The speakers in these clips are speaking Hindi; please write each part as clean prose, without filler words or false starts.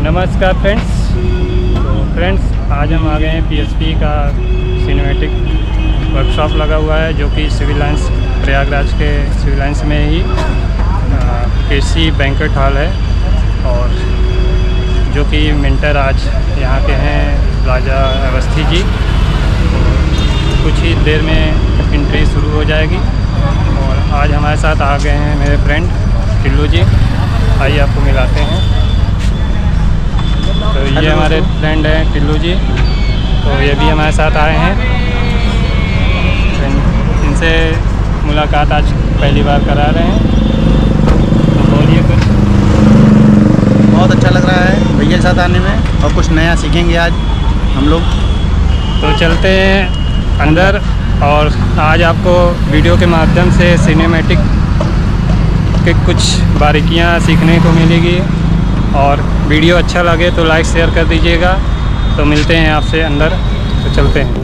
नमस्कार फ्रेंड्स। तो फ्रेंड्स आज हम आ गए हैं पीएसपी का सिनेमैटिक वर्कशॉप लगा हुआ है जो कि सिविल लाइंस प्रयागराज के सिविल लाइंस में ही केसी बैंक्वेट हॉल है, और जो कि मेंटर आज यहाँ के हैं राजा अवस्थी जी। तो कुछ ही देर में एंट्री शुरू हो जाएगी और आज हमारे साथ आ गए हैं मेरे फ्रेंड टिल्लू जी। आइए आपको मिलाते हैं। तो ये हमारे फ्रेंड हैं टिल्लू जी, तो ये भी हमारे साथ आए हैं। इनसे मुलाकात आज पहली बार करा रहे हैं, तो बोलिए कुछ। बहुत अच्छा लग रहा है भैया के साथ आने में, और कुछ नया सीखेंगे आज हम लोग। तो चलते हैं अंदर, और आज आपको वीडियो के माध्यम से सिनेमैटिक के कुछ बारीकियां सीखने को मिलेगी, और वीडियो अच्छा लगे तो लाइक शेयर कर दीजिएगा। तो मिलते हैं आपसे अंदर, तो चलते हैं।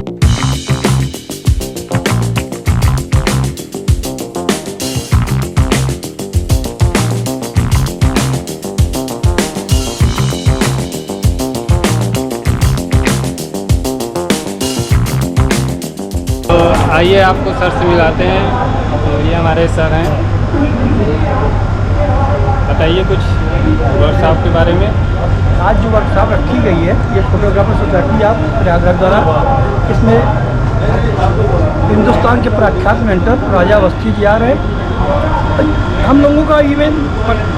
तो आइए आपको सर से मिलाते हैं। तो ये हमारे सर हैं, बताइए कुछ वर्कशॉप के बारे में। आज जो वर्कशॉप रखी गई है ये फोटोग्राफर सोसाइटी ऑफ प्रयागराज द्वारा, इसमें हिंदुस्तान के प्रख्यात मेंटर राजा अवस्थी जी आ रहे हैं। हम लोगों का इवेंट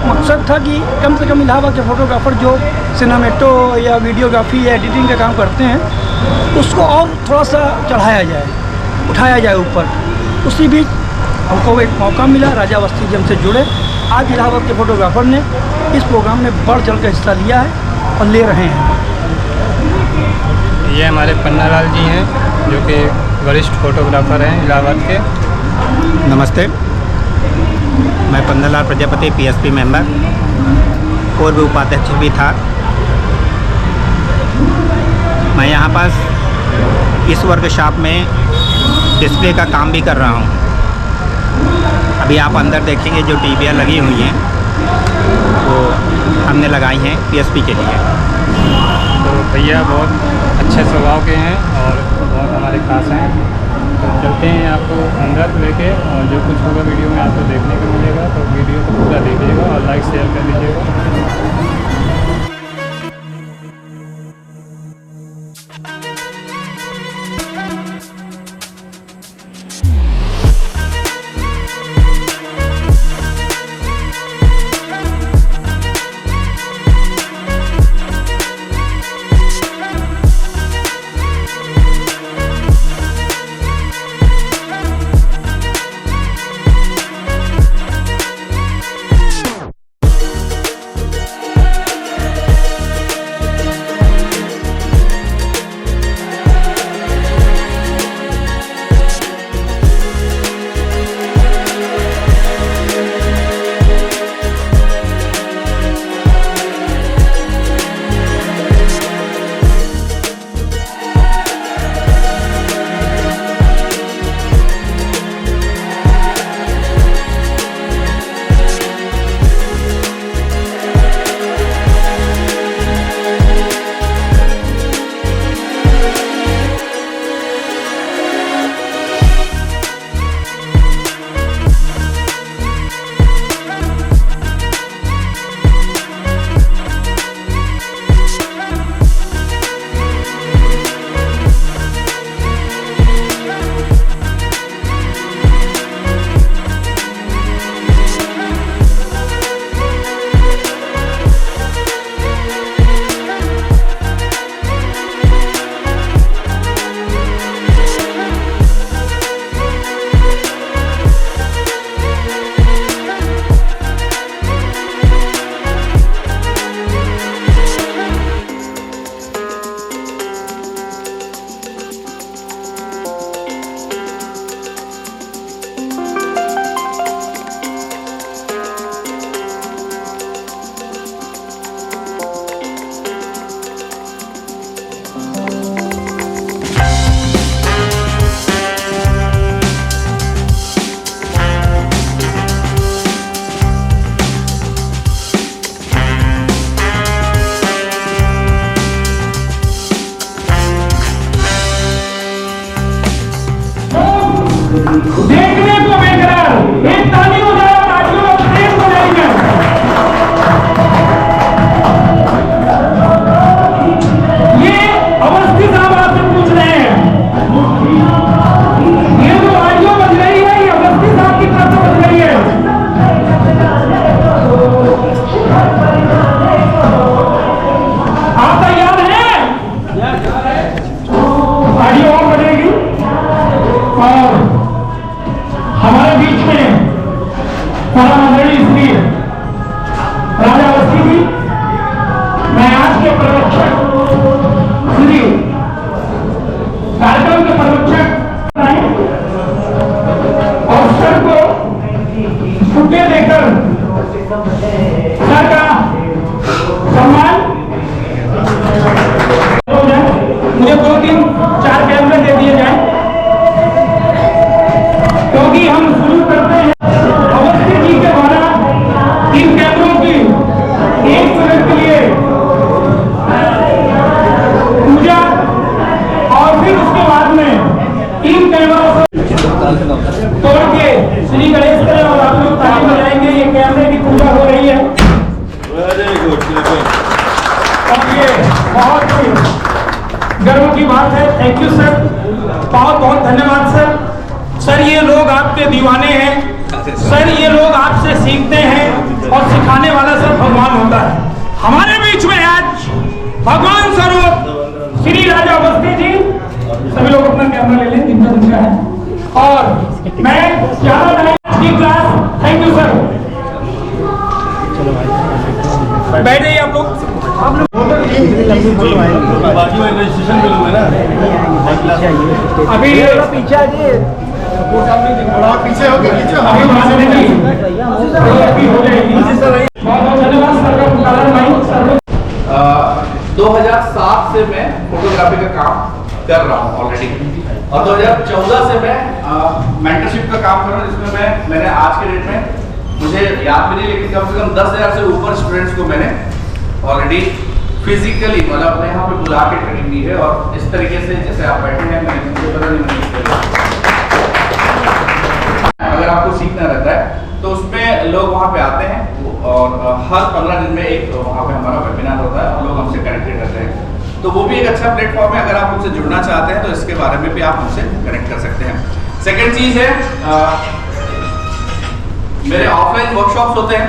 मकसद था कि कम से कम इलाहाबाद के फोटोग्राफर जो सिनेमेटो या वीडियोग्राफी या एडिटिंग का काम करते हैं उसको और थोड़ा सा चढ़ाया जाए, उठाया जाए ऊपर। उसी बीच हमको एक मौका मिला, राजा अवस्थी जी हमसे जुड़े। आज इलाहाबाद के फोटोग्राफर ने इस प्रोग्राम में बढ़ चढ़ कर हिस्सा लिया है और ले रहे हैं। ये हमारे पन्ना लाल जी हैं जो कि वरिष्ठ फोटोग्राफर हैं इलाहाबाद के। नमस्ते, मैं पन्नालाल प्रजापति पीएसपी मेंबर, पूर्व उपाध्यक्ष भी था। मैं यहाँ पास इस वर्कशॉप में डिस्प्ले का काम भी कर रहा हूँ। अभी आप अंदर देखेंगे जो टीवियाँ लगी हुई हैं वो हमने लगाई हैं पीएसपी के लिए। तो भैया बहुत अच्छे स्वभाव के हैं और बहुत हमारे खास हैं। तो चलते हैं आपको अंदर लेके, और जो कुछ होगा वीडियो में आपको देखने को मिलेगा। तो वीडियो को पूरा देखिएगा और लाइक शेयर कर दीजिएगा। बहुत ही गर्व की बात है। थैंक यू सर, बहुत बहुत धन्यवाद सर। सर ये लोग आपके दीवाने हैं सर, ये लोग आपसे सीखते हैं और सिखाने वाला सर भगवान होता है। हमारे बीच में आज भगवान स्वरूप श्री राजा अवस्थी जी, सभी लोग अपना कैमरा ले लें जिनका जिनका है, और मैं ज्यादा नहीं क्लास। थैंक यू सर, बैठ जाइए आप लोग। अभी पीछे पीछे हो गए अभी वहां से नहीं हो जाएगी। बहुत बहुत धन्यवाद सर का पुकारा नहीं सर। 2007 से मैं फोटोग्राफी का काम कर रहा हूँ ऑलरेडी, और 2014 से मैं मेंटरशिप का काम कर रहा हूँ, जिसमें मैंने आज के डेट में, मुझे याद भी नहीं लेकिन कम से कम 10,000 से ऊपर स्टूडेंट्स को मैंने ऑलरेडी फिजिकली मतलब अपने यहाँ पे बुला के ट्रेनिंग दी है। और इस तरीके से जैसे आप बैठे हैं, मैंने पता नहीं, अगर आपको सीखना रहता है तो उसमें लोग वहाँ पे आते हैं, और हर 15 दिन में एक वहाँ पे हमारा वेबिनार होता है और लोग हमसे कनेक्टेड रहते हैं। तो वो भी एक अच्छा प्लेटफॉर्म है। अगर आप हमसे जुड़ना चाहते हैं तो इसके बारे में भी आप हमसे कनेक्ट कर सकते हैं। सेकेंड चीज़ है, मेरे ऑफलाइन वर्कशॉप्स होते हैं,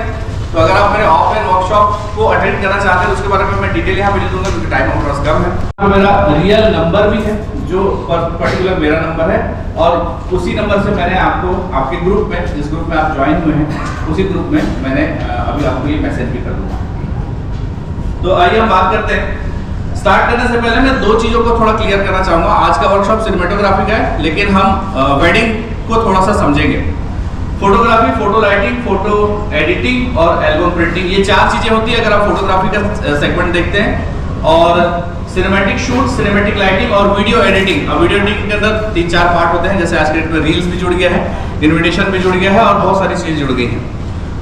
तो अगर आप मेरे ऑफलाइन वर्कशॉप को अटेंड करना चाहते हैं तो उसके बारे में मैं डिटेल यहाँ मिल दूंगा, क्योंकि टाइम ऑफ कम है। तो मेरा रियल नंबर भी है, जो पर्टिकुलर मेरा नंबर है, और उसी नंबर से मैंने आपको आपके ग्रुप में, जिस ग्रुप में आप ज्वाइन हुए हैं, उसी ग्रुप में मैंने अभी आपको ये मैसेज भी कर दूंगा। तो आइए हम बात करते हैं। स्टार्ट करने से पहले मैं दो चीज़ों को थोड़ा क्लियर करना चाहूँगा। आज का वर्कशॉप सिनेमेटोग्राफी का है, लेकिन हम वेडिंग को थोड़ा सा समझेंगे। Photography, photo lighting, photo editing और एल्बम प्रिंटिंग, ये चार चीजें होती है अगर आप फोटोग्राफी का सेगमेंट देखते हैं। और सिनेमैटिक शूट, सिनेमैटिक लाइटिंग और वीडियो एडिटिंग। अब वीडियो एडिटिंग के अंदर 3-4 पार्ट होते हैं, जैसे आज के डेट में रील्स भी जुड़ गया है, इन्विटेशन भी जुड़ गया है, और बहुत सारी चीजें जुड़ गई हैं।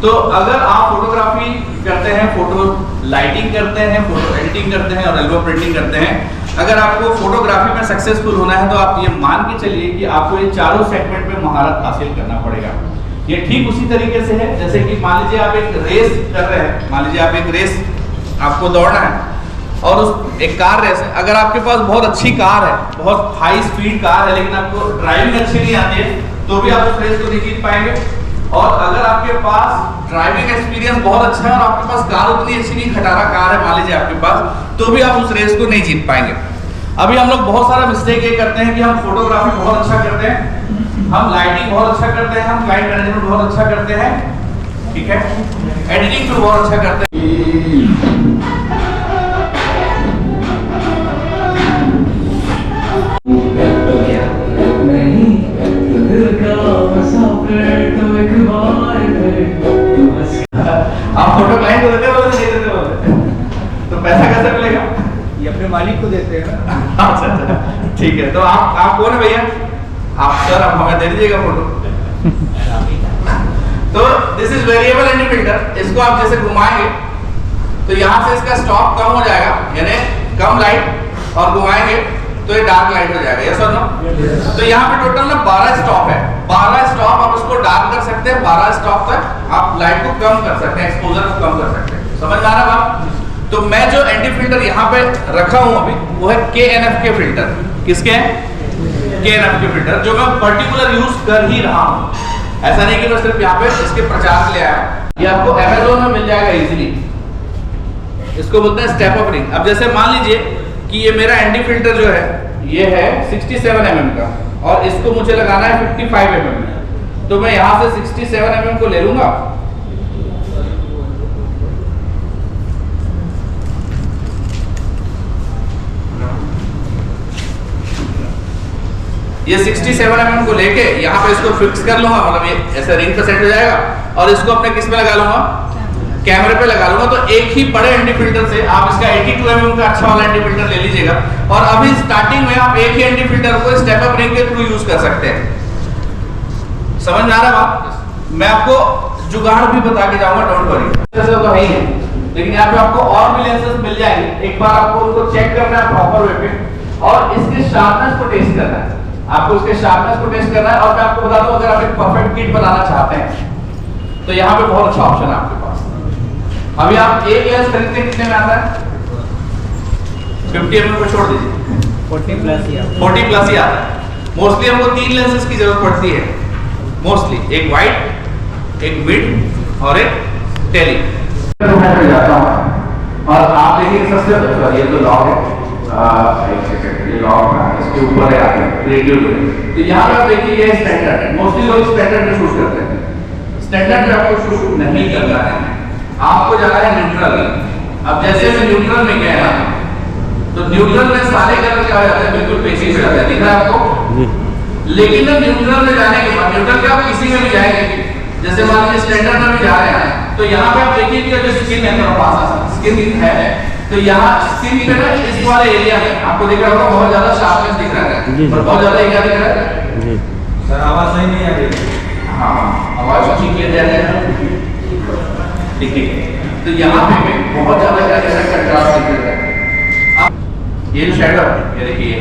तो अगर आप फोटोग्राफी करते हैं, फोटो लाइटिंग करते हैं, फोटो एडिटिंग करते हैं और एल्बम प्रिंटिंग करते हैं, अगर आपको फोटोग्राफी में सक्सेसफुल होना है तो आप ये मान के चलिए कि आपको ये चारों सेगमेंट में महारत हासिल करना पड़ेगा। ये ठीक उसी तरीके से है जैसे कि मान लीजिए आप एक रेस कर रहे हैं, मान लीजिए आप एक रेस, आपको दौड़ना है, और उस एक कार रेस है। अगर आपके पास बहुत अच्छी कार है, बहुत हाई स्पीड कार है, लेकिन आपको ड्राइविंग अच्छी नहीं आती है, तो भी आप उस रेस को नहीं जीत पाएंगे। और अगर आपके पास ड्राइविंग एक्सपीरियंस बहुत अच्छा है और आपके पास कार उतनी अच्छी नहीं, खटारा कार है मान लीजिए आपके पास, तो भी आप उस रेस को नहीं जीत पाएंगे। अभी हम लोग बहुत सारा मिस्टेक ये करते हैं कि हम फोटोग्राफी बहुत अच्छा करते हैं, हम लाइटिंग बहुत अच्छा करते हैं, हम क्लाइंट मैनेजमेंट बहुत अच्छा करते हैं, ठीक है, एडिटिंग भी बहुत अच्छा करते हैं। आप फोटो क्लाइंट को देते हो नहीं देते हो, तो पैसा कैसे मिलेगा? ये अपने मालिक को देते हैं ना। अच्छा, ठीक है। तो आप कौन है भैया? आप सर, आप हमें दे दीजिएगा फोटो। तो this is variable anti filter. इसको आप जैसे घुमाएंगे तो यहाँ से इसका स्टॉप कम हो जाएगा, यानी कम लाइट, और घुमाएंगे तो ये डार्क लाइट हो जाएगा। यस और नो? तो यहाँ पे टोटल ना 12 स्टॉप है। 12 स्टॉप आप इसको डार्क कर सकते हैं, 12 स्टॉप तक आप लाइट को कम कर सकते हैं, एक्सपोजर को कम कर सकते हैं। समझ में आ रहा बात? तो मैं जो एंटी फिल्टर यहाँ पे रखा हूँ अभी, वो है KNF के फिल्टर। किसके हैं? KNF के फिल्टर, जो मैं पर्टिकुलर यूज कर ही रहा हूँ। ऐसा नहीं कि मैं सिर्फ यहाँ पे इसके प्रचार के लिए आया। ये आपको Amazon में मिल जाएगा इजीली। इसको बोलते हैं स्टेप अप रिंग। अब जैसे मान लीजिए कि ये मेरा एंटी फिल्टर जो है ये है 67 mm का, और इसको मुझे लगाना है 55 mm में। तो मैं यहाँ से 67 mm को ले लूंगा, ये 67 mm को लेके यहाँ पे इसको फिक्स कर लूंगा, मतलब ये ऐसे रिंग पे सेट हो जाएगा, और इसको अपने किस पे लगा लूंगा? कैमरे पे लगा लूंगा। तो एक ही बड़े एंटी फिल्टर से आप इसका 82 mm का अच्छा वाला एंटी फिल्टर ले लीजिएगा, और अभी स्टार्टिंग में आप एक ही एंटी फिल्टर को स्टेप अप रिंग के थ्रू यूज कर सकते हैं। समझ में आ रहा है बात? मैं आपको जुगाड़ भी बता के जाऊंगा, डोंट वरी। जैसे तो है ही, लेकिन यहाँ पे आपको और भी लेंसेज मिल जाएंगे। एक बार आपको उनको चेक करना है प्रॉपर वे पे, और इसके शार्पनेस को टेस्ट करना है। आपको इसके शार्पनेस को टेस्ट करना है। और मैं आपको बता दूं, अगर आप एक परफेक्ट किट बनाना चाहते हैं तो यहाँ पे बहुत अच्छा ऑप्शन है आपके पास। अभी आप एक लेंस खरीदते कितने में आता है? 50 mm पे छोड़ दीजिए, 40 प्लस ही 40 प्लस ही आता है। मोस्टली हमको 3 लेंसेज की जरूरत पड़ती है मोस्टली, एक वाइड, एक मिड और एक टेली। जाता हूँ और आप देखिए सबसे ये तो लॉक है, एक सेकंड, ये लॉक है, इसके ऊपर है आगे रेडियो। तो यहाँ पे आप देखिए ये स्टैंडर्ड है, मोस्टली लोग स्टैंडर्ड में शूट करते हैं। स्टैंडर्ड में आपको शूट नहीं करना है, आपको जाना है न्यूट्रल। अब जैसे मैं न्यूट्रल में गया तो न्यूट्रल में सारे कलर क्या हो जाते हैं, बिल्कुल पेशी हो जाते हैं, दिख रहा है आपको। लेकिन ना न्यूट्रल में जाने के बाद, न्यूट्रल के आप किसी में भी जाएंगे, जैसे मान लीजिए स्टैंडर्ड में भी जा रहे हैं, तो यहाँ पे आप देखिए कि जो स्किन है मेरे पास स्किन है, तो यहाँ स्किन पे ना इस वाले एरिया में आपको दिख रहा होगा बहुत ज्यादा शार्पनेस दिख रहा है और बहुत ज्यादा एरिया दिख रहा है। सर आवाज सही नहीं आ रही। हाँ, आवाज अच्छी क्लियर जा रहा है, ठीक है। तो यहाँ पे बहुत ज्यादा क्या कह रहा है, कंट्रास्ट दिख रहा है। अब ये जो शैडो है, ये देखिए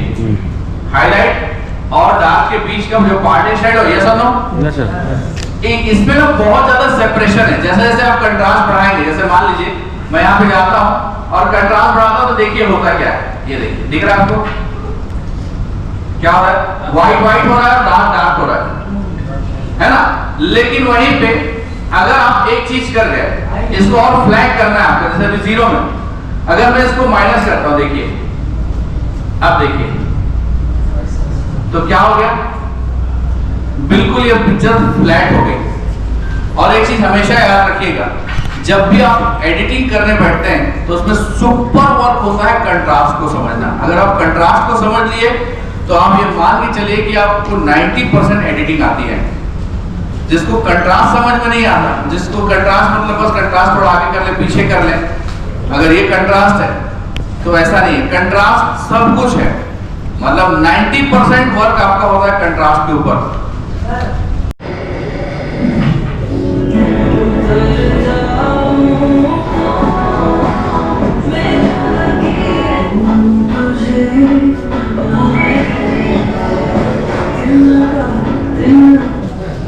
हाईलाइट और डार्क के बीच का जो पार्ट है शैडो, ये सब नो इसमें ना बहुत ज्यादा सेपरेशन है। जैसे जैसे आप कंट्रास्ट बढ़ाएंगे, जैसे मान लीजिए मैं यहाँ पे जाता हूँ और कंट्रास्ट बढ़ाता हूँ, तो देखिए होता क्या है, ये देखिए दिख रहा है आपको क्या हो रहा है, व्हाइट व्हाइट हो रहा है, डार्क डार्क हो रहा है ना। लेकिन वहीं पे अगर आप एक चीज कर गए, इसको और फ्लैग करना है आपको, जैसे अभी 0 में अगर मैं इसको माइनस करता हूँ, देखिए अब देखिए तो क्या हो गया, बिल्कुल ये पिक्चर फ्लैट हो गई। और एक चीज हमेशा याद रखिएगा, जब भी आप एडिटिंग करने बैठते हैं तो उसमें सुपर वर्क होता है कंट्रास्ट को समझना। अगर आप कंट्रास्ट को समझ लिए तो आप ये मान के चलिए कि आपको 90% एडिटिंग आती है। जिसको कंट्रास्ट समझ में नहीं आता, जिसको कंट्रास्ट मतलब बस कंट्रास्ट थोड़ा आगे कर ले पीछे कर ले, अगर ये कंट्रास्ट है तो ऐसा नहीं है। कंट्रास्ट सब कुछ है, मतलब 90% वर्क आपका होता है कंट्रास्ट के ऊपर।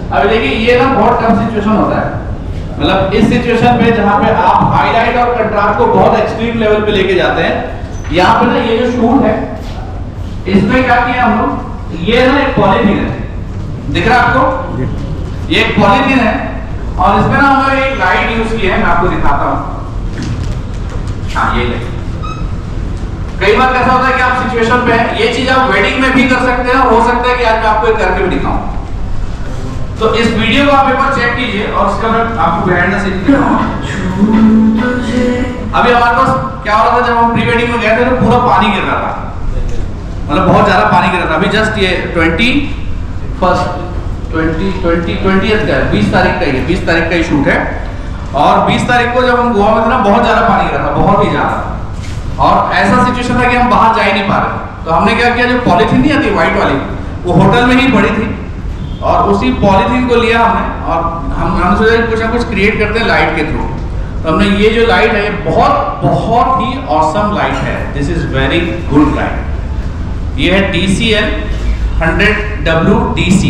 अभी देखिए ये ना बहुत टफ सिचुएशन होता है, मतलब इस सिचुएशन पे जहां पे आप हाईलाइट और कंट्रास्ट को बहुत एक्सट्रीम लेवल पे लेके जाते हैं। यहाँ पे ना ये जो शूट है इसमें क्या किया हम लोग, ये ना एक पॉलीथीन है, दिख रहा है आपको, ये एक पॉलीथीन है और इसमें ना हमने एक लाइट यूज की है, मैं आपको दिखाता हूँ। हाँ ये ले, कई बार कैसा होता है कि आप सिचुएशन पे हैं, ये चीज आप वेडिंग में भी कर सकते हैं और हो सकता है कि आज मैं आपको एक करके भी दिखाऊं। तो इस वीडियो को आप एक बार चेक कीजिए और उसका मैं आपको बिहाइंड द सीन दिखाऊंगा। अभी हमारे पास क्या हो रहा था, जब हम प्री वेडिंग में गए थे तो पूरा पानी गिर रहा था, मतलब बहुत ज्यादा पानी गिर रहा था। अभी जस्ट ये 20th का है, 20 तारीख का ही, 20 तारीख का ही शूट है। और 20 तारीख को जब हम गोवा में थे ना, बहुत ज्यादा पानी गिरा था, बहुत ही ज्यादा। और ऐसा सिचुएशन था कि हम बाहर जा ही नहीं पा रहे। तो हमने क्या किया, जो पॉलीथीन नहीं आती व्हाइट वाली, वो होटल में ही पड़ी थी और उसी पॉलीथीन को लिया हमने और हम सोचा कुछ ना कुछ क्रिएट करते हैं लाइट के थ्रू। तो हमने ये जो लाइट है, ये बहुत बहुत ही ऑसम लाइट है, this is very good light. ये है DCL 100WDC।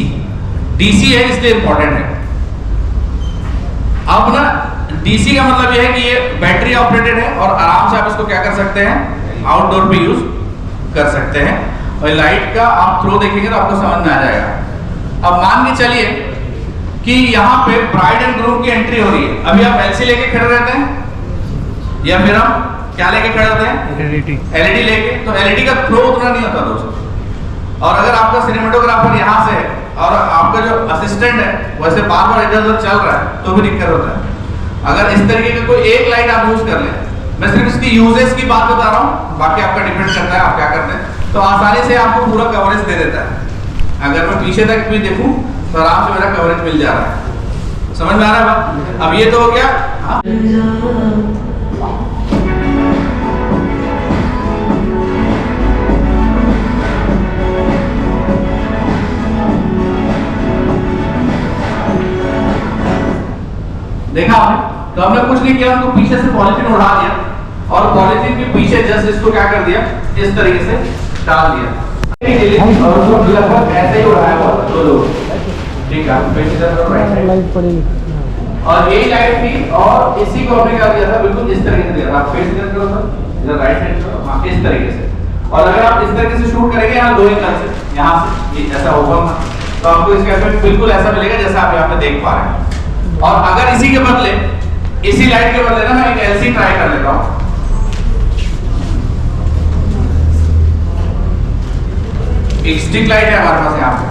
DC है इसलिए इंपॉर्टेंट है। अब ना DC का मतलब ये है कि ये बैटरी ऑपरेटेड है और आराम से आप इसको क्या कर सकते हैं, आउटडोर पे यूज कर सकते हैं। और लाइट का आप थ्रो देखेंगे तो आपको समझ में आ जाएगा। अब मान के चलिए कि यहाँ पे ब्राइड एंड ग्रूम की एंट्री हो रही है। अभी आप LC लेके खड़े रहते हैं या फिर हम क्या लेके खड़े होते हैं, LED लेके। तो LED का थ्रो उतना नहीं होता दोस्तों। और अगर आपका सिनेमेटोग्राफर यहाँ से है और आपका जो असिस्टेंट है वैसे बार बार इधर उधर चल रहा है तो भी दिक्कत होता है। अगर इस तरीके का कोई एक लाइट आप यूज कर लें, मैं सिर्फ इसकी यूजेस की बात बता रहा हूँ, बाकी आपका डिपेंड करता है आप क्या करते हैं। तो आसानी से आपको पूरा कवरेज दे देता है। अगर मैं पीछे तक भी देखूं तो आराम से मेरा कवरेज मिल जा रहा है। समझ में आ रहा है बात? अब ये तो हो गया। हाँ? देखा आपने? तो हमने कुछ नहीं किया, हमको पीछे से पॉलीथीन उड़ा दिया और पॉलीथीन के पीछे जस्ट इसको क्या कर दिया, इस तरीके से डाल दिया। और उसको लगभग ऐसे ही उड़ाया हुआ दो लोग, ठीक है। लाइट पड़ी और यही लाइट थी और इसी को हमने क्या दिया था, बिल्कुल इस तरीके से दिया था। आप फेस इधर करो सर, इधर राइट हैंड करो, हाँ इस तरीके से। और अगर आप इस तरीके से शूट करेंगे यहाँ 2 एंगल से, यहाँ से ऐसा होगा तो आपको इसका इफेक्ट बिल्कुल ऐसा मिलेगा जैसा आप यहाँ पे देख पा रहे हैं। और अगर इसी के बदले, इसी लाइट के बदले ना मैं एक एलसी ट्राई कर लेता हूँ। एक स्टिक लाइट है हमारे पास यहाँ पे,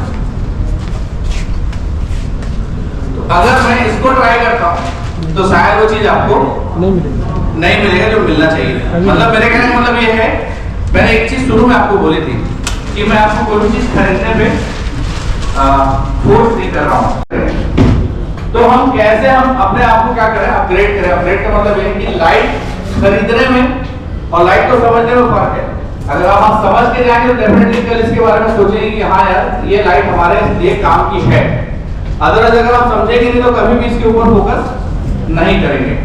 तो अगर मैं इसको ट्राई करता हूँ तो शायद वो चीज आपको नहीं मिलेगा जो मिलना चाहिए। मतलब मेरे कहने का मतलब ये है, मैंने एक चीज शुरू में आपको बोली थी कि मैं आपको कोई चीज खरीदने पे फोर्स नहीं कर रहा हूँ। तो हम कैसे हम अपने आप को क्या करें, अपग्रेड करें। अपग्रेड का मतलब ये है कि लाइट खरीदने में और लाइट को समझने में फर्क है। अगर आप समझ के जाएंगे तो डेफिनेटली कल इसके बारे में सोचेंगे कि हाँ यार ये लाइट हमारे लिए काम की है। अदरवाइज अगर आप समझेंगे नहीं तो कभी भी इसके ऊपर फोकस नहीं करेंगे।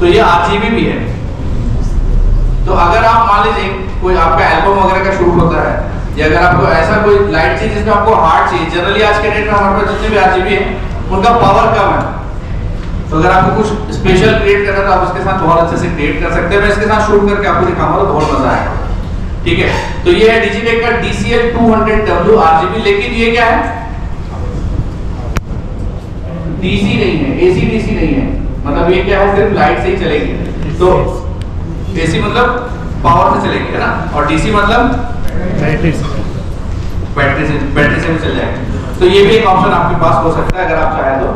तो ये RGB भी है। तो अगर आप मान लीजिए कोई आपका एल्बम वगैरह का शूट होता है, या अगर आपको ऐसा कोई लाइट चाहिए जिसमें आपको हार्ड चाहिए, जनरली आज के डेट में हमारे पास जितने भी RGB है उनका पावर कम है। तो अगर आपको कुछ स्पेशल क्रिएट करना है तो आप इसके साथ बहुत अच्छे से क्रिएट कर सकते हैं। मैं इसके साथ शूट करके आपको दिखाऊंगा तो बहुत मजा आएगा। ठीक है, तो ये है डिजिटेक का DCL 200W RGB। लेकिन ये क्या है, DC नहीं है, AC DC नहीं है। मतलब ये क्या है, सिर्फ लाइट से ही चलेगी। तो AC मतलब पावर से चलेगी, है ना, और DC मतलब बैटरी से भी चल जाएगी। तो ये भी एक ऑप्शन आपके पास हो सकता है अगर आप चाहें तो।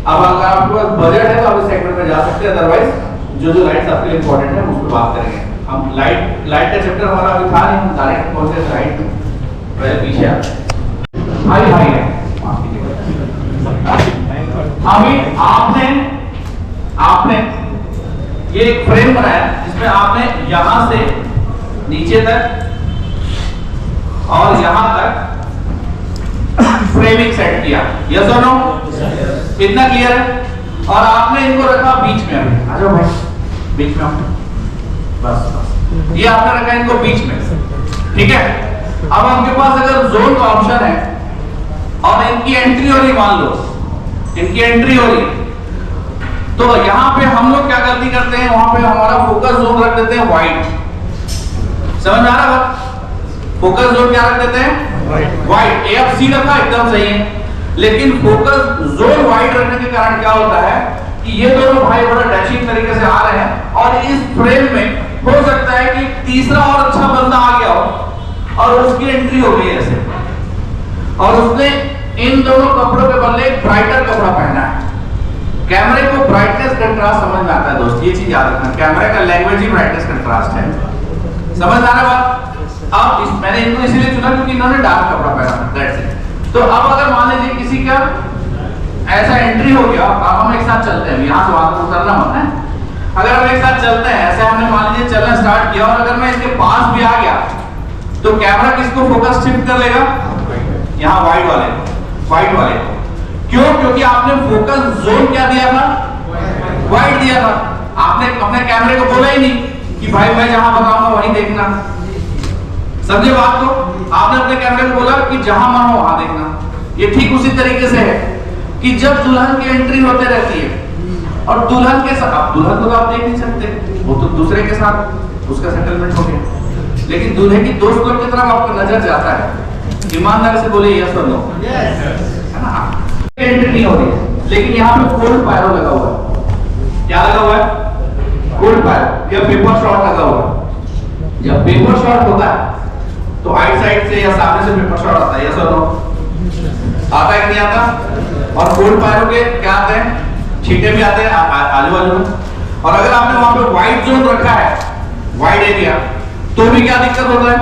अब अगर आपके पास बजट है तो आप इस सेगमेंट में जा सकते हैं। अदरवाइज जो लाइट्स आपके लिए इंपॉर्टेंट है उस पर बात करेंगे हम। लाइट का चैप्टर हमारा अभी था नहीं, हम डायरेक्ट पहुंचे लाइट में। पहले पीछे हाई है। अभी आपने ये एक फ्रेम बनाया जिसमें आपने यहां से नीचे तक और यहां तक फ्रेमिंग सेट किया। यस और नो? इतना क्लियर है? और आपने इनको रखा बीच में। अभी आ जाओ भाई, बीच में बस ये आपने रखा इनको बीच में। ठीक है, अब आपके पास अगर जोन का ऑप्शन है और इनकी एंट्री हो रही, मान लो इनकी एंट्री हो रही, तो यहां पे हम लोग क्या गलती करते हैं, वहां पे हमारा फोकस जोन रख देते हैं व्हाइट। समझ में आ रहा है? फोकस जोन क्या रख देते हैं? व्हाइट। AFC रखा एकदम सही है, लेकिन फोकस जोन व्हाइट रखने के कारण क्या होता है कि ये दोनों भाई बड़ा डैशिंग तरीके से आ रहे हैं और इस फ्रेम में हो सकता है कि तीसरा और अच्छा बंदा आ गया हो और उसकी एंट्री हो गई ऐसे, और उसने इन दोनों कपड़ों के बदले एक ब्राइटर कपड़ा पहना है। कैमरे को ब्राइटनेस कंट्रास्ट समझ में आता है दोस्त, ये चीज याद रखना। कैमरे का लैंग्वेज ही ब्राइटनेस कंट्रास्ट है। समझ आ रहा है बात? अब मैंने इनको इसीलिए चुना क्योंकि इन्होंने डार्क कपड़ा पहना, दैट्स इट। तो अब अगर मान लीजिए किसी का ऐसा एंट्री हो गया, अब हम एक साथ चलते हैं, यहाँ से वहां तक उतरना मत है। अगर हम एक साथ चलते हैं, ऐसे हमने मान लीजिए चलना स्टार्ट किया और अगर मैं इसके पास भी आ गया तो कैमरा किसको फोकस शिफ्ट कर लेगा? यहाँ व्हाइट वाले। क्यों? क्योंकि आपने फोकस जोन क्या दिया था? व्हाइट दिया था। आपने अपने कैमरे को बोला ही नहीं कि भाई मैं जहां बताऊंगा वहीं देखना। समझे बात को? आपने अपने कैमरे को बोला कि जहां मन हो वहां देखना। ये ठीक उसी तरीके से है कि जब दुल्हन की एंट्री होते रहती है और दुल्हन के साथ, आप दुल्हन को तो आप देख नहीं सकते, वो तो दूसरे के साथ उसका सेटलमेंट हो गया, लेकिन दूल्हे की दोस्त लोग की तरफ आपको नजर जाता है। ईमानदारी से बोले यस और नो, है ना? एंट्री नहीं हो रही, लेकिन यहाँ पे कोल्ड पायरो लगा हुआ है। क्या लगा हुआ है? कोल्ड पायरो या पेपर शॉट लगा हुआ है। जब पेपर शॉट होता है तो आइट साइड से या सामने से पेपर शॉट आता है, यस और नो? आता है कि नहीं आता? और कोल्ड पायरो के क्या आते हैं? छींटे भी आते हैं आजू बाजू में। और अगर आपने वहां पे व्हाइट जोन रखा है, व्हाइट एरिया, तो भी क्या दिक्कत होता है?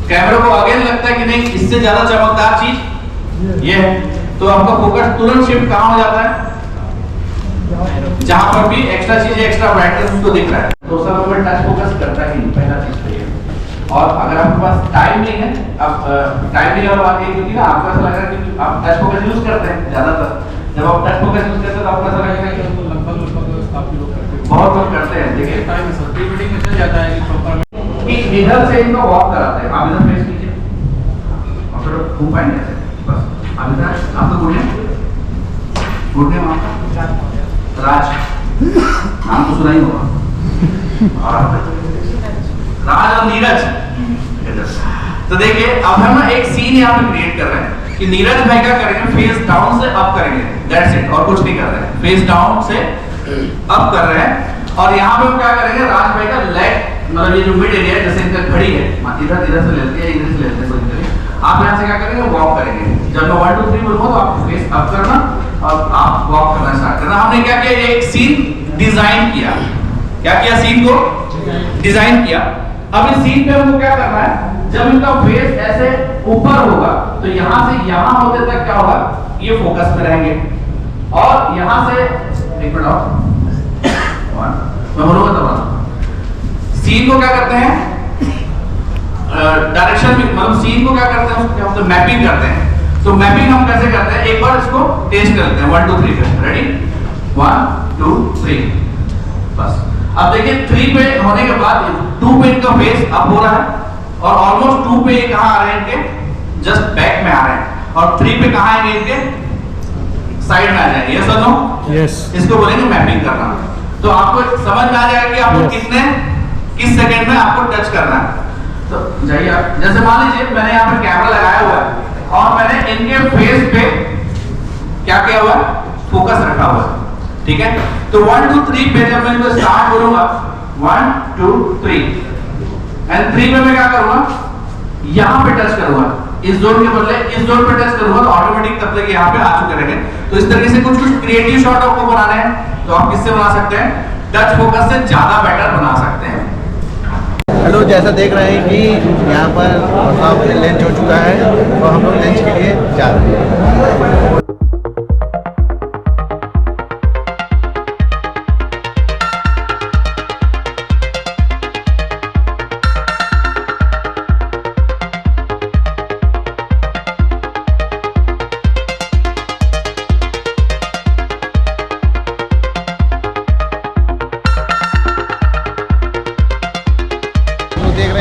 कैमरे को अगेन लगता है कि नहीं इससे ज्यादा चमकदार चीज ये है, तो आपका फोकस तुरंत शिफ्ट कहां हो जाता है? जहां पर भी एक्स्ट्रा चीज, एक्स्ट्रा ब्राइटनेस उसको दिख रहा है, तो सब में टच फोकस करता ही नहीं, पहला चीज तो ये। और अगर आपके पास टाइम नहीं है, अब टाइम नहीं और बात ये क्योंकि ना आपको ऐसा लग रहा है कि आप टच फोकस यूज करते हैं ज्यादातर। जब आप टच फोकस यूज करते हैं तो आपको ऐसा लगेगा कि लगभग काफी लोग करते हैं, बहुत लोग करते हैं। देखिए टाइम में प्री वेडिंग में चल जाता है कि प्रॉपर में कि इधर से इनको वॉक कराते हैं। आप इधर फेस कीजिए, घूम पाएंगे ऐसे बस। अभी तक आपका गुड नेम आपका राज, नाम तो सुना ही होगा। और राज और नीरज। तो देखिए अब हम एक सीन यहाँ पे क्रिएट कर रहे हैं कि नीरज भाई क्या करेंगे, फेस डाउन से अप करेंगे, दैट्स इट, और कुछ नहीं कर रहे हैं, फेस डाउन से अप कर रहे हैं। और यहाँ पे हम क्या करेंगे, राज भाई का लेग, मतलब ये जो मिड एरिया है, जैसे इनका घड़ी है, इधर से लेते हैं, इधर से लेते हैं, आप यहाँ से क्या करेंगे, वॉक करेंगे। जब मैं 1 2 3 बोलूंगा तो आप फेस अप करना और आप वॉक करना स्टार्ट करना। हमने क्या किया, एक सीन डिजाइन किया। क्या किया, सीन को डिजाइन किया। अब इस सीन पे हमको क्या करना है, जब इनका फेस ऐसे ऊपर होगा तो यहाँ से यहाँ होते तक क्या होगा, ये फोकस में रहेंगे। और यहाँ से एक मिनट और मैं बोलूंगा तब सीन को क्या करते हैं, डायरेक्शन में, मतलब सीन को क्या करते हैं, उसको हम तो मैपिंग करते हैं। तो मैपिंग हम कैसे करते हैं, एक बार इसको टेस्ट करते हैं 1 2 3 पे। रेडी 1 2 3 बस। अब देखिए 3 पे होने के बाद 2 पे इनका फेस अप हो रहा है और ऑलमोस्ट 2 पे ये कहां आ रहे हैं, इनके जस्ट बैक में आ रहे हैं। और 3 पे कहां आएंगे, इनके साइड में आ जाएंगे। यस और नो? यस। इसको बोलेंगे मैपिंग करना। तो आपको समझ में आ जाएगा कि आपको कितने किस सेकंड में आपको टच करना है। तो जाइए आप, जैसे मान लीजिए मैंने यहाँ पे कैमरा लगाया हुआ है और मैंने इनके फेस पे क्या किया हुआ है, फोकस रखा हुआ है, ठीक है। तो 1 2 3 पे जब मैं इनको स्टार्ट बोलूंगा 1 2 3 एंड 3 में मैं क्या करूंगा, यहाँ पे टच करूंगा, इस जोन के बदले इस जोन पे टच करूंगा तो ऑटोमेटिक तब तक यहाँ पे आ चुके रहेंगे। तो इस तरीके से कुछ क्रिएटिव शॉट आपको बनाने हैं तो आप किससे बना सकते हैं, टच फोकस से ज्यादा बेटर बना सकते हैं। हेलो, जैसा देख रहे हैं कि यहाँ पर अब लंच हो चुका है तो हम लोग लंच के लिए जा रहे हैं।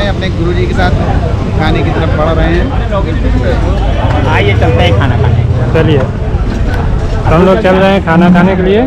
अपने गुरुजी के साथ खाने की तरफ बढ़ रहे हैं। आइए चलते हैं खाना खाने। चलिए हम लोग चल रहे हैं खाना खाने के लिए।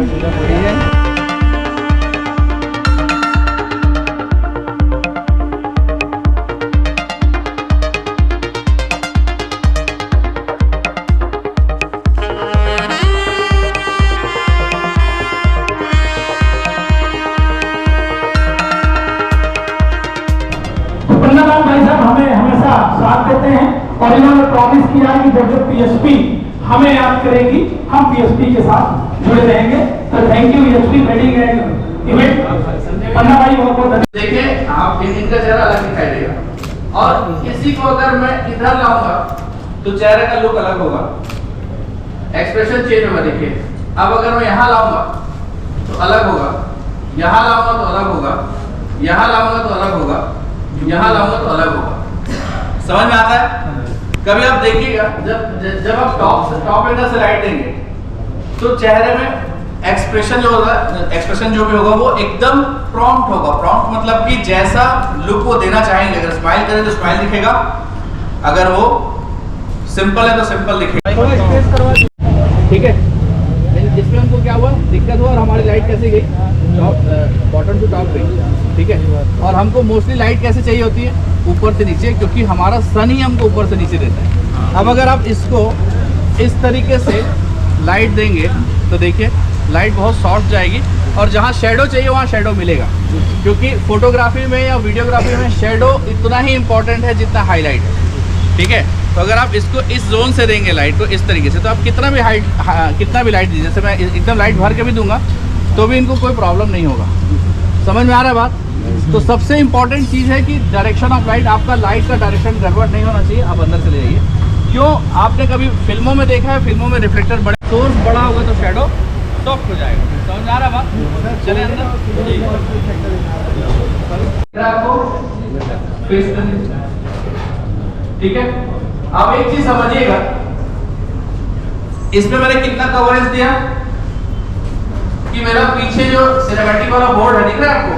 भाई साहब हमें हमेशा साथ देते हैं और इन्होंने प्रॉमिस किया कि जब जब पीएसपी हमें याद करेगी हम पीएसपी के साथ जुड़े रहेंगे। तो thank you PSP wedding and event. Panna भाई बहुत बहुत देखिए आप इनका चेहरा अलग दिखाई देगा और इसी को अगर मैं इधर लाऊंगा तो चेहरे का लुक अलग होगा, एक्सप्रेशन चेंज होगा। देखिए अब अगर मैं यहाँ लाऊंगा तो अलग होगा, यहाँ लाऊंगा तो अलग होगा, यहाँ लाऊंगा तो अलग होगा, यहाँ लाऊंगा तो अलग होगा। समझ में आता है? कभी आप देखिएगा जब आप टॉप एंगल से लाइट देंगे तो चेहरे में एक्सप्रेशन जो होगा, एक्सप्रेशन जो भी होगा वो एकदम प्रॉम्प्ट होगा। प्रॉम्प्ट मतलब कि जैसा लुक वो देना चाहेंगे। अगर स्माइल करें तो स्माइल दिखेगा, अगर वो सिंपल है तो सिंपल दिखेगा। ठीक है, इसमें हमको क्या हुआ, दिक्कत हुआ और हमारी लाइट कैसे गई, बॉटम टू टॉप गई। ठीक है, और हमको मोस्टली लाइट कैसे चाहिए होती है, ऊपर से नीचे, क्योंकि हमारा सन ही हमको ऊपर से नीचे देता है। अब अगर आप इसको इस तरीके से लाइट देंगे तो देखिए लाइट बहुत सॉफ्ट जाएगी और जहाँ शेडो चाहिए वहाँ शेडो मिलेगा, क्योंकि फोटोग्राफी में या वीडियोग्राफी में शेडो इतना ही इम्पोर्टेंट है जितना हाईलाइट है। ठीक है, तो अगर आप इसको इस जोन से देंगे लाइट को इस तरीके से, तो आप कितना भी कितना भी लाइट दीजिए, जैसे मैं एकदम लाइट भर के भी दूंगा तो भी इनको कोई प्रॉब्लम नहीं होगा। समझ में आ रहा है बात? तो सबसे इम्पॉर्टेंट चीज़ है कि डायरेक्शन ऑफ लाइट, आपका लाइट का डायरेक्शन गड़बड़ नहीं होना चाहिए। आप अंदर चले जाइए। क्यों, आपने कभी फिल्मों में देखा है, फिल्मों में रिफ्लेक्टर बड़े, सोर्स बड़ा होगा तो शेडो सॉफ्ट हो जाएगा। समझ में आ रहा है बात? चले अंदर। ठीक है, अब एक चीज समझिएगा, इसमें मैंने कितना कवरेज दिया कि मेरा पीछे जो सिनेमैटिक वाला बोर्ड है, दिख रहा है आपको?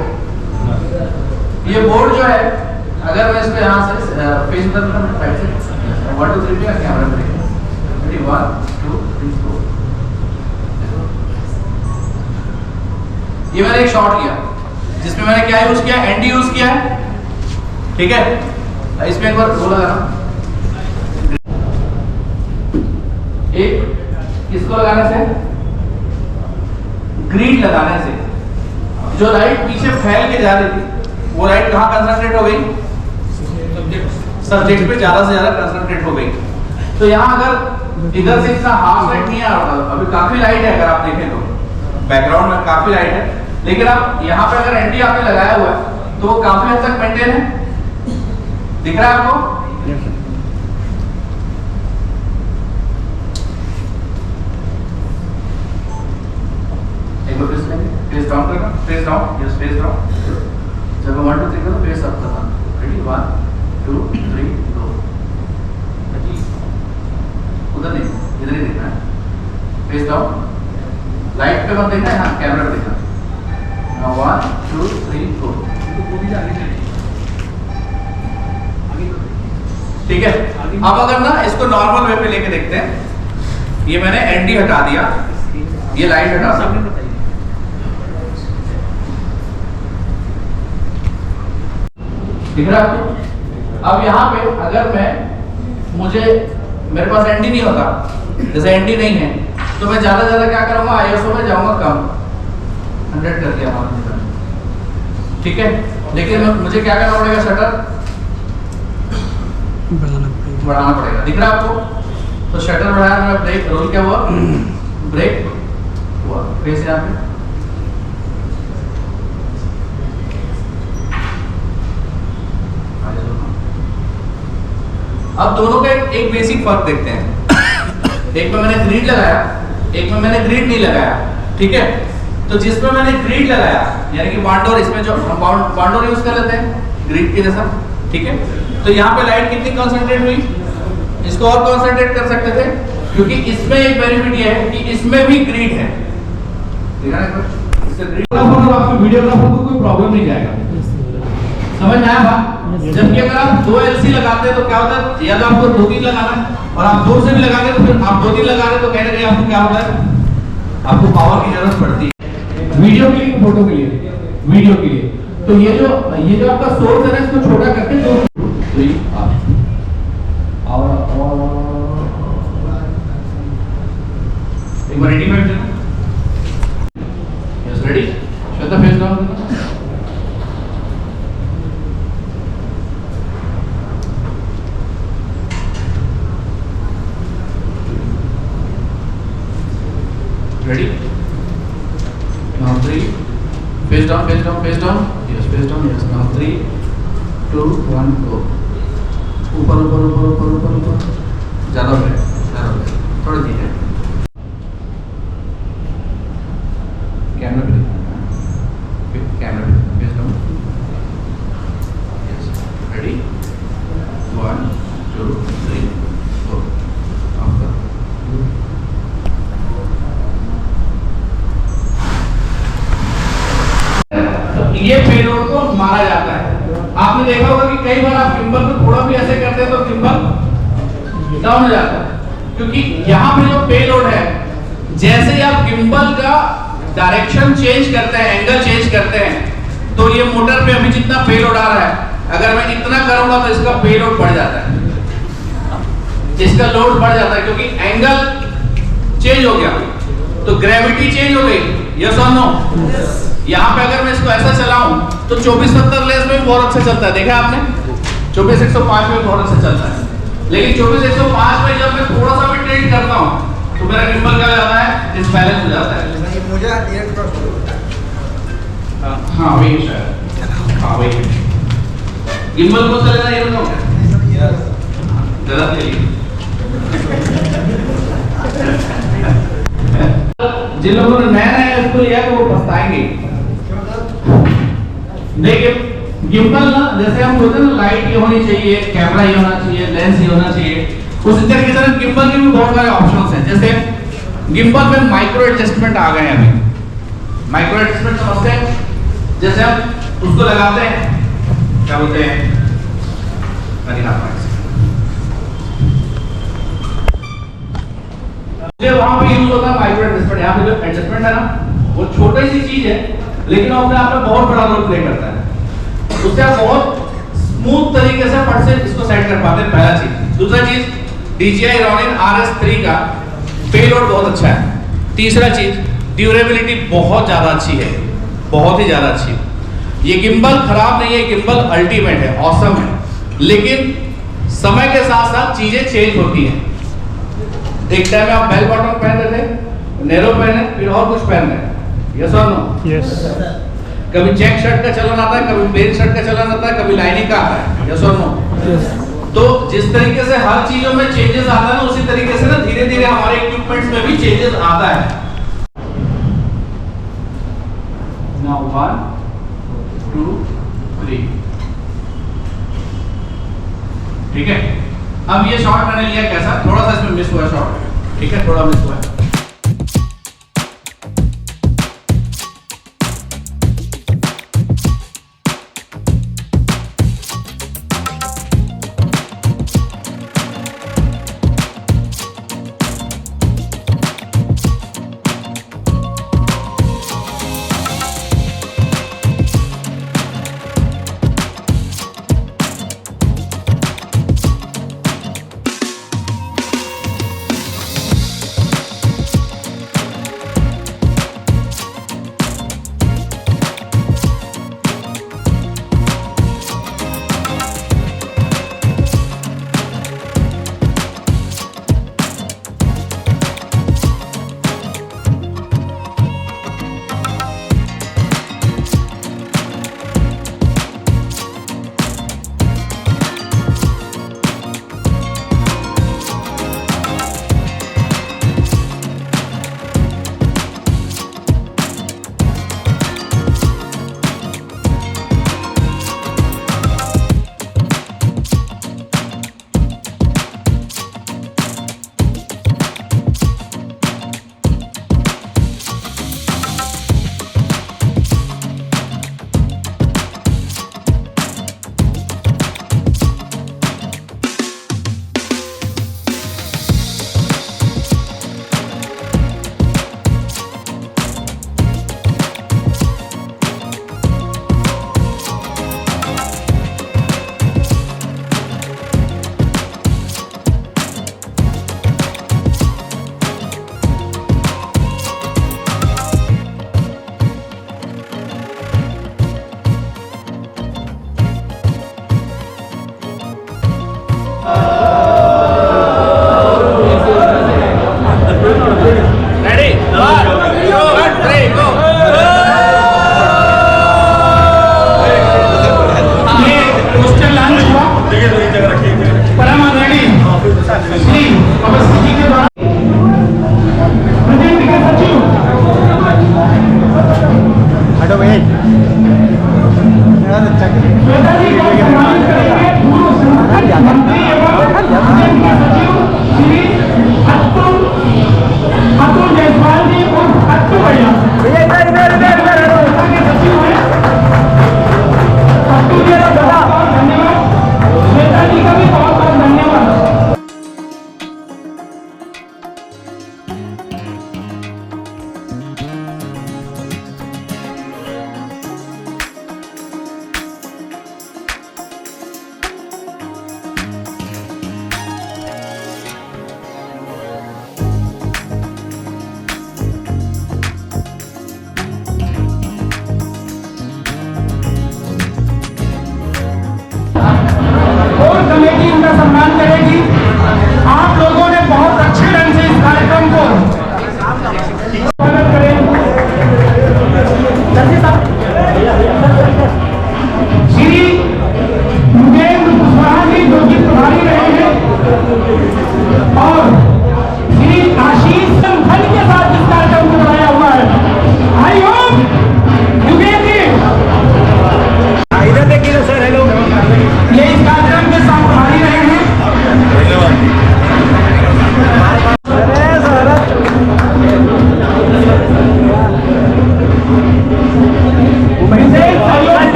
ये बोर्ड जो है अगर मैं इसको यहाँ से फेस बदल दूँ राइट से 1 2 3 पे कैमरा ब्रेक रेडी 1 2 3 4 ये मैंने एक शॉट लिया जिसमें मैंने क्या यूज किया एनडी यूज किया है ठीक है इसमें एक बार वो लगाना एक किसको लगाने से ग्रीड लगाने से जो लाइट पीछे फैल के जा रही थी वो लाइट कहाँ कंसंट्रेट हो गई सब्जेक्ट पे ज्यादा से ज्यादा कंसंट्रेट हो गई तो यहाँ अगर इधर से इतना हाफ लाइट नहीं आ रहा अभी काफी लाइट है अगर आप देखें तो बैकग्राउंड में काफी लाइट है लेकिन अब यहाँ पे अगर एनडी आपने लगाया हुआ है तो वो काफी हद तक मेंटेन है दिख रहा है आपको एक बार फेस डाउन करना face down yes face down जब मैं 1 2 3 करूं फेस अप करना रेडी 1 2 3 गो उधर नहीं इधर ही देखना है फेस डाउन लाइट पे मत देखना है हाँ कैमरा पे देखना 1 2 3 गो ठीक है अब अगर ना इसको नॉर्मल वे पे लेके देखते हैं ये मैंने एनडी हटा दिया ये लाइट हटा सकते दिख रहा है आपको अब यहाँ पे अगर मैं मुझे मेरे पास एनडी नहीं होता जैसे एनडी नहीं है तो मैं ज्यादा ज्यादा क्या करूंगा आईएसओ में जाऊंगा कम 100 कर दिया ठीक है लेकिन मुझे क्या करना पड़ेगा शटर बढ़ाना पड़ेगा दिख रहा है आपको तो शटर बढ़ाया मेरा ब्रेक रोल क्या हुआ ब्रेक हुआ फेस यहाँ पे अब दोनों का एक बेसिक फर्क देखते हैं एक में मैंने ग्रिड लगाया एक में मैंने ग्रिड नहीं लगाया ठीक है तो जिसमें मैंने ग्रिड लगाया यानी कि बाउंडोर इसमें जो हम बाउंडोर यूज कर लेते हैं ग्रिड के जैसा ठीक है तो यहाँ पे लाइट कितनी कंसंट्रेट हुई इसको और कंसंट्रेट कर सकते थे क्योंकि इसमें एक बेनिफिट ये है कि इसमें भी ग्रिड है इससे ग्रिड आपको वीडियोग्राफर को कोई प्रॉब्लम नहीं जाएगा समझ में आया बात जबकि अगर आप 2 एलसी लगाते हैं तो क्या होता है या तो आपको 2 3 लगाना है और आप दूर से भी लगाते हैं तो फिर आप 2 3 लगा रहे तो कहीं ना कहीं आपको क्या होता है आपको पावर की जरूरत पड़ती है वीडियो के लिए फोटो के लिए वीडियो के लिए तो ये जो आपका सोर्स है ना इसको छोटा करके 2 3 और एक बार रेडी कर देना yes ready Shweta face down Ready? Now 3. Face down, face down, face down. Yes, face down. Yes. Now 3, 2, 1, go. ऊपर ऊपर ऊपर ऊपर ऊपर ऊपर. ज़्यादा हो गया. थोड़ा धीरे. कैमरा पे. कैमरा पे. Face down. Yes. Ready? 1, 2, 3, go. Up. ये पेलोड को मारा जाता है आपने देखा होगा कि कई बार आप गिम्बल को थोड़ा भी ऐसे करते हैं तो गिम्बल डाउन हो जाता है क्योंकि यहाँ पे जो पेलोड है जैसे ही आप गिम्बल का डायरेक्शन चेंज करते हैं एंगल चेंज करते हैं तो ये मोटर पे अभी जितना पेलोड आ रहा है अगर मैं इतना करूंगा तो इसका पेलोड बढ़ जाता है इसका लोड बढ़ जाता है क्योंकि एंगल चेंज हो गया तो ग्रेविटी चेंज हो गई यस और नो यहाँ पे अगर मैं इसको ऐसा चलाऊं तो 2470 लेस में भी बहुत अच्छा चलता है देखा आपने 24105 में बहुत अच्छा चलता है लेकिन 24105 में जब मैं थोड़ा सा भी टिल्ट करता हूँ तो मेरा गिम्बल क्या हो जाता है डिसबैलेंस हो जाता है हाँ वही शायद हाँ वही गिम्बल को चलेगा ये बताओ क्या गलत ले लिया जिन लोगों ने नया नया इसको लिया है वो पछताएंगे देखिए गिम्बल ना जैसे हम बोलते हैं ना लाइट ये होनी चाहिए कैमरा ये होना चाहिए लेंस ये होना चाहिए उसी तरीके से गिम्बल के भी बहुत सारे ऑप्शंस हैं जैसे गिम्बल में माइक्रो एडजस्टमेंट आ गए हैं अभी माइक्रो एडजस्टमेंट समझते हैं जैसे हम उसको लगाते हैं क्या बोलते हैं वहां पे यूज होता है माइक्रो एडजस्टमेंट। यहाँ पे जो एडजस्टमेंट है ना, वो छोटी सी चीज है, लेकिन वो अपने आप में बहुत बड़ा रोल प्ले करता है। उससे आप बहुत स्मूथ तरीके से फट से इसको सेट कर पाते हैं, पहला चीज। दूसरा चीज, DJI Ronin RS3 का पेलोड बहुत अच्छा है। तीसरा चीज, ड्यूरेबिलिटी बहुत ज्यादा अच्छी है, बहुत ही ज्यादा अच्छी। ये गिम्बल खराब नहीं है, गिम्बल अल्टीमेट है, ऑसम है। लेकिन समय के साथ साथ चीजें चेंज होती हैं। एक टाइम में आप बेल बॉटम पहन रहे थे, नैरो पहने, फिर और कुछ पहन रहे, यस और नो? यस। कभी चेक शर्ट का चलन आता है, कभी प्लेन शर्ट का चलन आता है, कभी लाइनिंग का आता है, यस और नो? तो जिस तरीके से हर चीजों में चेंजेस आता है ना, उसी तरीके से ना धीरे धीरे हमारे इक्विपमेंट्स में भी चेंजेस आता है। Now 1 2 3, ठीक है। अब ये शॉट मैंने लिया कैसा, थोड़ा सा इसमें मिस हुआ शॉट, ठीक है, थोड़ा मिस हुआ है।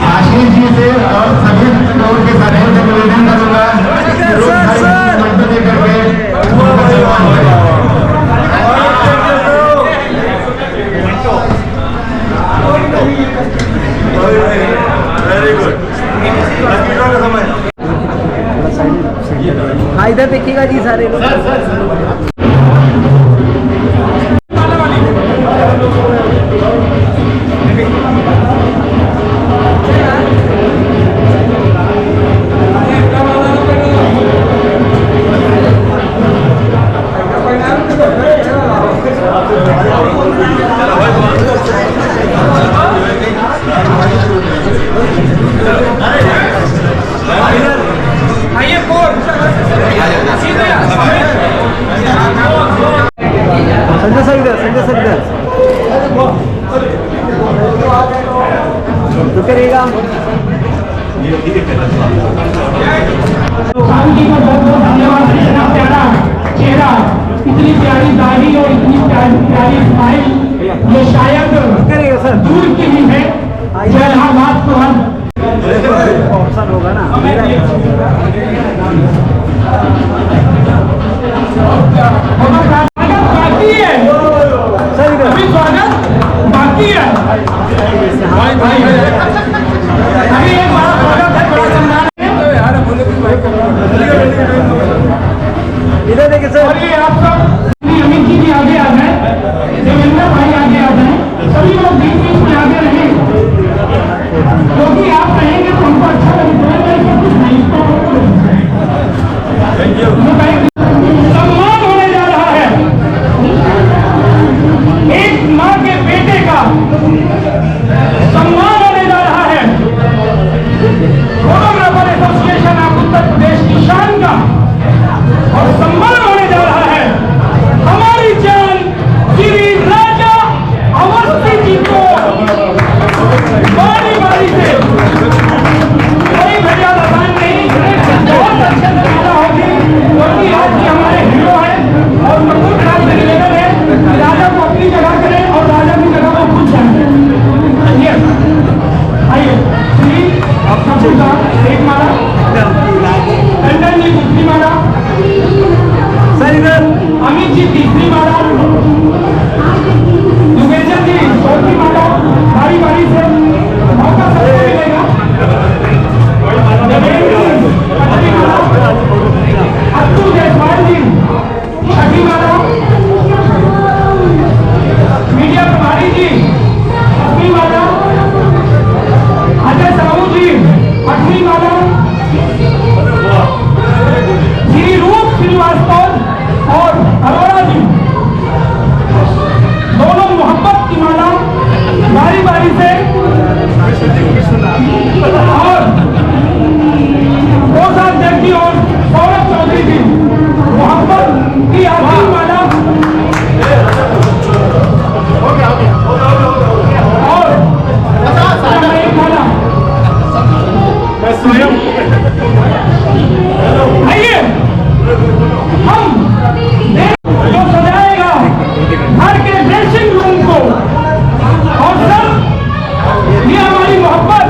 आशीष जी से और सभी लोगों के साथ निवेदन करूंगा इधर देखिएगा जी सारे लोग। करेगा चेहरा, इतनी प्यारी दाढ़ी और इतनी प्यारी स्माइल, ये शायद करेगा सर दूर की ही है। जहानाबाद को हम ऑप्शन होगा ना बाकी है सर अभी स्वागत बाकी है। अभी एक बड़ा स्वागत है, बड़ा सम्मान है। इधर देखिए सर। और ये आप सब अमित जी भी आगे आ जाए, देवेंद्र भाई आगे आ जाए, सभी लोग बीच बीच में आगे रहें, क्योंकि आप रहेंगे तो हमको अच्छा लगेगा। कुछ नहीं सम्मान होने जा रहा है एक माँ के बेटे का, सम्मान होने जा रहा है photographer association of Uttar Pradesh की शान का, और सम्मान होने जा रहा है हमारी जान श्री राजा अवस्थी जी को बारी बारी से। कोई भैया आसान नहीं, बहुत अच्छे से पैदा होगी, क्योंकि आज भी हमारे हीरो है और मजबूत राज में निवेदन है कि राजा को अपनी जगह करें और राजा की जगह को खुद जाए। आइए श्री का एक माला, टंडन जी दूसरी माला, अमित जी तीसरी माला, युगेंद्र जी चौथी माला, बारी बारी से मौका सबको मिलेगा। छठी माला, अब्दुल जयसवाल जी छठी माला, मीडिया प्रभारी जी सातवीं माला, अजय साहू जी आठवीं माला, श्री रूप श्रीवास्तव और अरोड़ा जी दोनों मोहब्बत की माला बारी बारी से, और कोषाध्यक्ष जी और सौरभ चौधरी जी मोहब्बत की आखिरी माला, और एक माला आइए हम जो सजाएगा घर के ड्रेसिंग रूम को, और सर ये हमारी मोहब्बत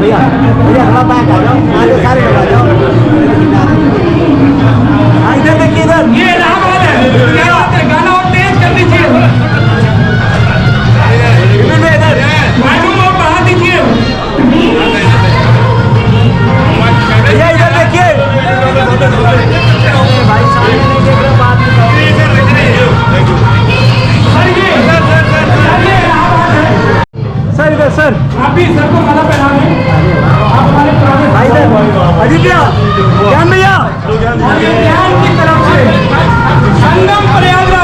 भैया थोड़ा बैक आ जाओ, आगे सारे लोग आ जाओ। इधर देखिए इधर, ये इलाहाबाद है, क्या बात है, गाना और तेज कर दीजिए, वॉल्यूम और बढ़ा दीजिए। भैया इधर देखिए भाई सामने नहीं देख रहे, बात नहीं आप भी सर को माला पहना दें। आप हमारे पुराने आदित्य ज्ञान भैया और ये ध्यान की तरफ से संगम प्रयागराज